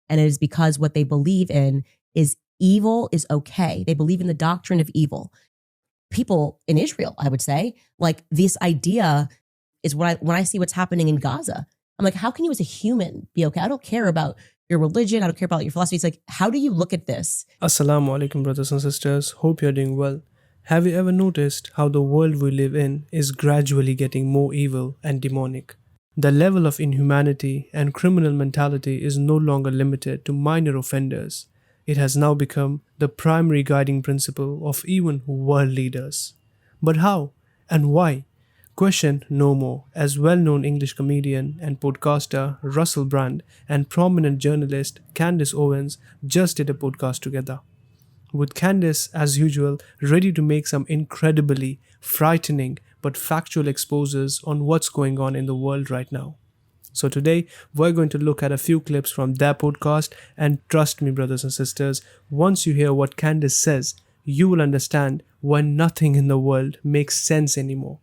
And it is because what they believe in is evil is okay. They believe in the doctrine of evil. People in Israel, I would say, like this idea is when I see what's happening in Gaza, I'm like, how can you as a human be okay? I don't care about your religion. I don't care about your philosophy. It's like, how do you look at this? Assalamu alaikum, brothers and sisters. Hope you're doing well. Have you ever noticed how the world we live in is gradually getting more evil and demonic? The level of inhumanity and criminal mentality is no longer limited to minor offenders. It has now become the primary guiding principle of even world leaders. But how and why? Question no more, as well-known English comedian and podcaster Russell Brand and prominent journalist Candace Owens just did a podcast together. With Candace, as usual, ready to make some incredibly frightening but factual exposures on what's going on in the world right now. So today, we're going to look at a few clips from their podcast, and trust me, brothers and sisters, once you hear what Candace says, you will understand why nothing in the world makes sense anymore.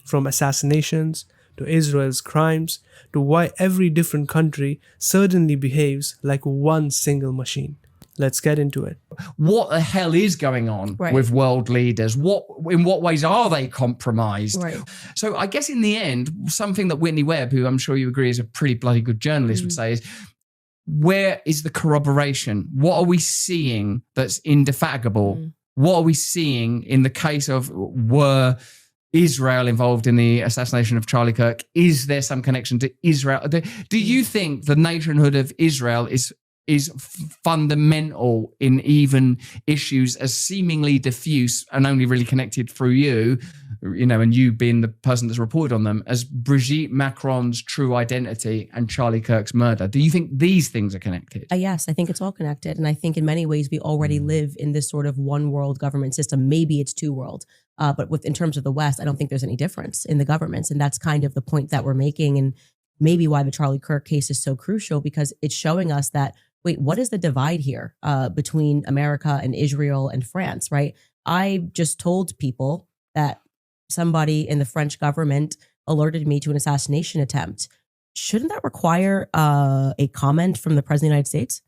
From assassinations to Israel's crimes to why every different country certainly behaves like one single machine. Let's get into it. What the hell is going on with world leaders? In what ways are they compromised? Right. So I guess in the end, something that Whitney Webb, who I'm sure you agree is a pretty bloody good journalist, would say is, where is the corroboration? What are we seeing that's indefatigable? What are we seeing in the case of were Israel involved in the assassination of Charlie Kirk? Is there some connection to Israel? Do you think the nationhood of Israel is fundamental in even issues as seemingly diffuse and only really connected through you, and you being the person that's reported on them, as Brigitte Macron's true identity and Charlie Kirk's murder? Do you think these things are connected? Yes, I think it's all connected. And I think in many ways we already live in this sort of one world government system. Maybe it's two world. But in terms of the West, I don't think there's any difference in the governments. And that's kind of the point that we're making. And maybe why the Charlie Kirk case is so crucial, because it's showing us that, wait, what is the divide here between America and Israel and France, right? I just told people that somebody in the French government alerted me to an assassination attempt. Shouldn't that require a comment from the President of the United States?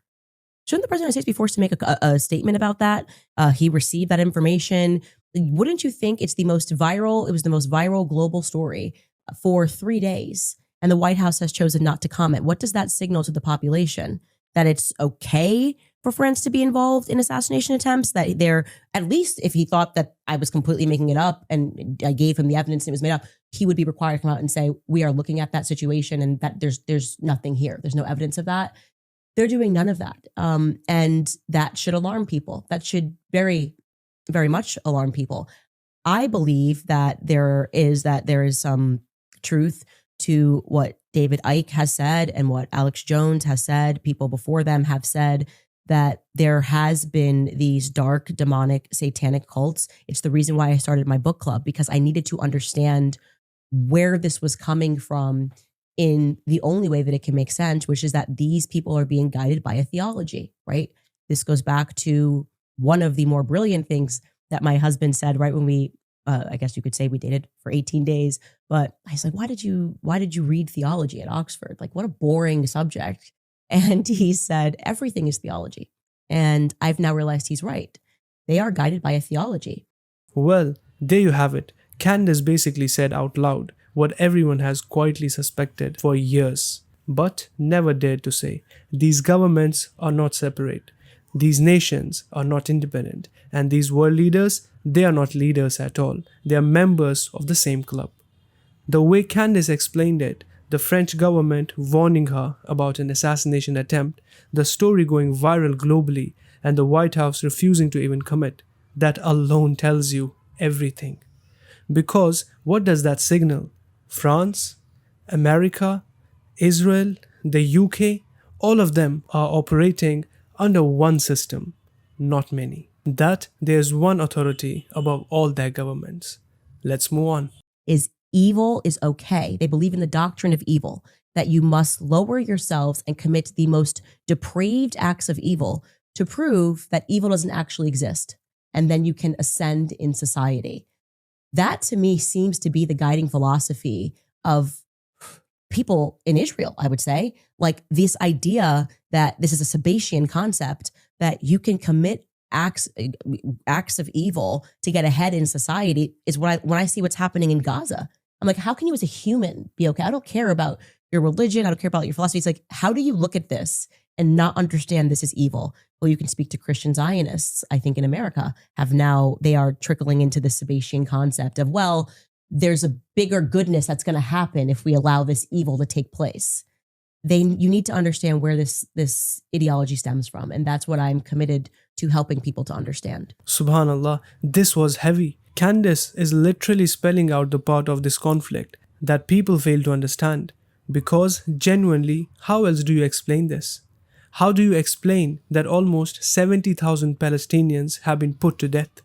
Shouldn't the President of the United States be forced to make a statement about that? He received that information. Wouldn't you think it was the most viral global story for 3 days, and the White House has chosen not to comment? What does that signal to the population? That it's okay for France to be involved in assassination attempts? That they're, at least if he thought that I was completely making it up and I gave him the evidence and it was made up, he would be required to come out and say, we are looking at that situation and that there's nothing here. There's no evidence of that. They're doing none of that. And that should alarm people. That should very, very much alarm people. I believe that there is some truth to what David Icke has said and what Alex Jones has said. People before them have said that there has been these dark, demonic, satanic cults. It's the reason why I started my book club, because I needed to understand where this was coming from in the only way that it can make sense, which is that these people are being guided by a theology, right? This goes back to one of the more brilliant things that my husband said right when we, I guess you could say we dated for 18 days, but I was like, why did you read theology at Oxford? Like, what a boring subject. And he said, everything is theology. And I've now realized he's right. They are guided by a theology. Well, there you have it. Candace basically said out loud what everyone has quietly suspected for years, but never dared to say. These governments are not separate. These nations are not independent. And these world leaders, they are not leaders at all. They are members of the same club. The way Candace explained it, the French government warning her about an assassination attempt, the story going viral globally, and the White House refusing to even commit, that alone tells you everything. Because what does that signal? France, America, Israel, the UK, all of them are operating under one system, not many. That there's one authority above all their governments. Let's move on. Evil is okay. They believe in the doctrine of evil, that you must lower yourselves and commit the most depraved acts of evil to prove that evil doesn't actually exist. And then you can ascend in society. That to me seems to be the guiding philosophy of people in Israel, I would say, like this idea that this is a Sabbatian concept, that you can commit acts of evil to get ahead in society, is when I see what's happening in Gaza. I'm like, how can you as a human be okay? I don't care about your religion. I don't care about your philosophy. It's like, how do you look at this and not understand this is evil? Well, you can speak to Christian Zionists, I think in America, they are trickling into the Sabbatian concept of, well, there's a bigger goodness that's going to happen if we allow this evil to take place. You need to understand where this ideology stems from. And that's what I'm committed to helping people to understand. Subhanallah, this was heavy. Candace is literally spelling out the part of this conflict that people fail to understand. Because genuinely, how else do you explain this? How do you explain that almost 70,000 Palestinians have been put to death?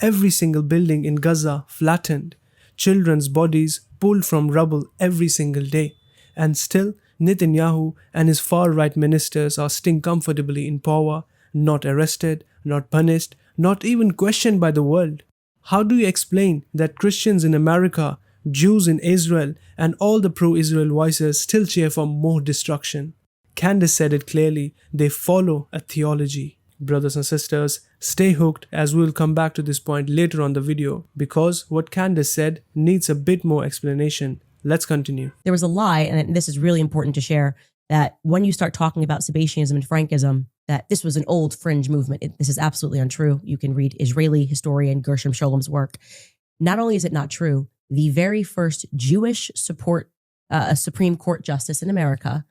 Every single building in Gaza flattened, children's bodies pulled from rubble every single day, and still Netanyahu and his far-right ministers are staying comfortably in power, not arrested, not punished, not even questioned by the world. How do you explain that Christians in America, Jews in Israel, and all the pro-Israel voices still cheer for more destruction? Candace said it clearly, they follow a theology. Brothers and sisters, stay hooked as we will come back to this point later on the video, because what Candace said needs a bit more explanation. Let's continue. There was a lie, and this is really important to share, that when you start talking about Sabbatianism and Frankism, that this was an old fringe movement. This is absolutely untrue. You can read Israeli historian Gershom Sholom's work. Not only is it not true, the very first Jewish Supreme Court justice in America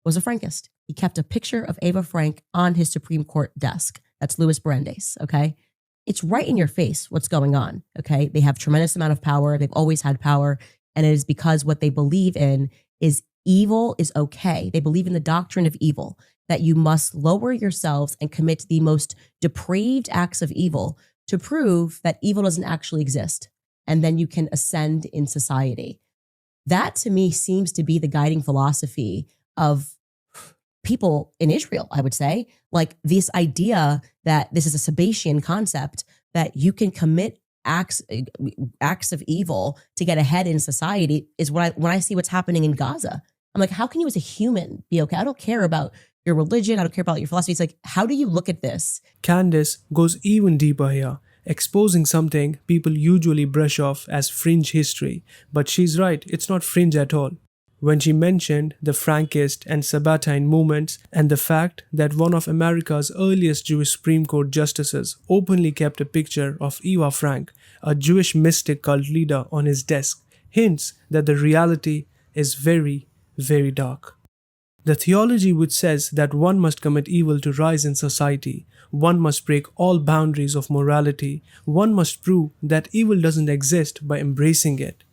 was a Frankist. He kept a picture of Eva Frank on his Supreme Court desk. That's Louis Brandeis, okay? It's right in your face what's going on, okay? They have tremendous amount of power. They've always had power. And it is because what they believe in is evil is okay. They believe in the doctrine of evil, that you must lower yourselves and commit the most depraved acts of evil to prove that evil doesn't actually exist. And then you can ascend in society. That to me seems to be the guiding philosophy of people in Israel, I would say. Like this idea that this is a Sabbatian concept, that you can commit acts of evil to get ahead in society, is when I see what's happening in Gaza. I'm like, how can you as a human be okay? I don't care about your religion. I don't care about your philosophy. It's like, how do you look at this? Candace goes even deeper here, exposing something people usually brush off as fringe history. But she's right, it's not fringe at all. When she mentioned the Frankist and Sabbatean movements and the fact that one of America's earliest Jewish Supreme Court justices openly kept a picture of Eva Frank, a Jewish mystic cult leader, on his desk, hints that the reality is very, very dark. The theology which says that one must commit evil to rise in society, one must break all boundaries of morality, one must prove that evil doesn't exist by embracing it.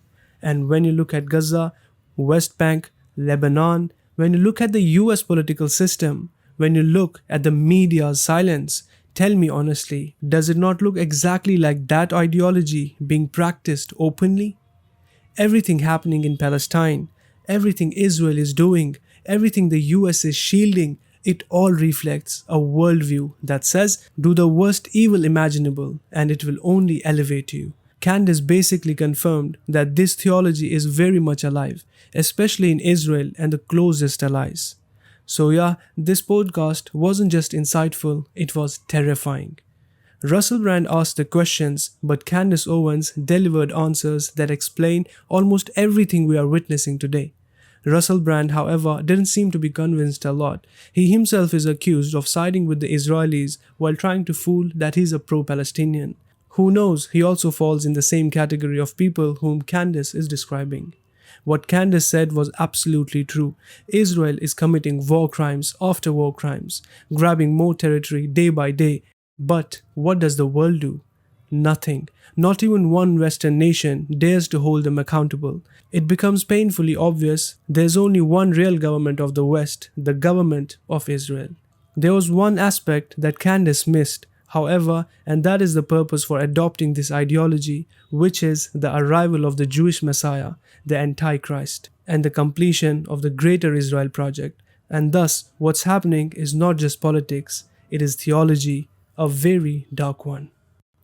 And when you look at Gaza, West Bank, Lebanon, when you look at the US political system, when you look at the media's silence, tell me honestly, does it not look exactly like that ideology being practiced openly? Everything happening in Palestine, everything Israel is doing, everything the US is shielding, it all reflects a worldview that says, do the worst evil imaginable and it will only elevate you. Candace basically confirmed that this theology is very much alive, especially in Israel and the closest allies. So yeah, this podcast wasn't just insightful, it was terrifying. Russell Brand asked the questions, but Candace Owens delivered answers that explain almost everything we are witnessing today. Russell Brand, however, didn't seem to be convinced a lot. He himself is accused of siding with the Israelis while trying to fool that he's a pro-Palestinian. Who knows, he also falls in the same category of people whom Candace is describing. What Candace said was absolutely true. Israel is committing war crimes after war crimes, grabbing more territory day by day. But what does the world do? Nothing. Not even one Western nation dares to hold them accountable. It becomes painfully obvious there's only one real government of the West, the government of Israel. There was one aspect that Candace missed, however, and that is the purpose for adopting this ideology, which is the arrival of the Jewish Messiah, the Antichrist, and the completion of the Greater Israel Project. And thus, what's happening is not just politics, it is theology, a very dark one.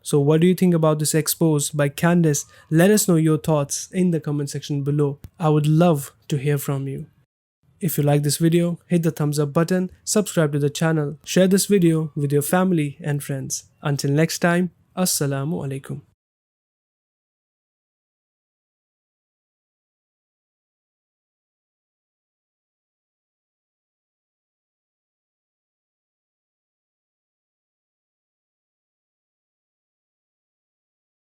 So what do you think about this expose by Candace? Let us know your thoughts in the comment section below. I would love to hear from you. If you like this video, hit the thumbs up button, subscribe to the channel, share this video with your family and friends. Until next time, Assalamu alaikum.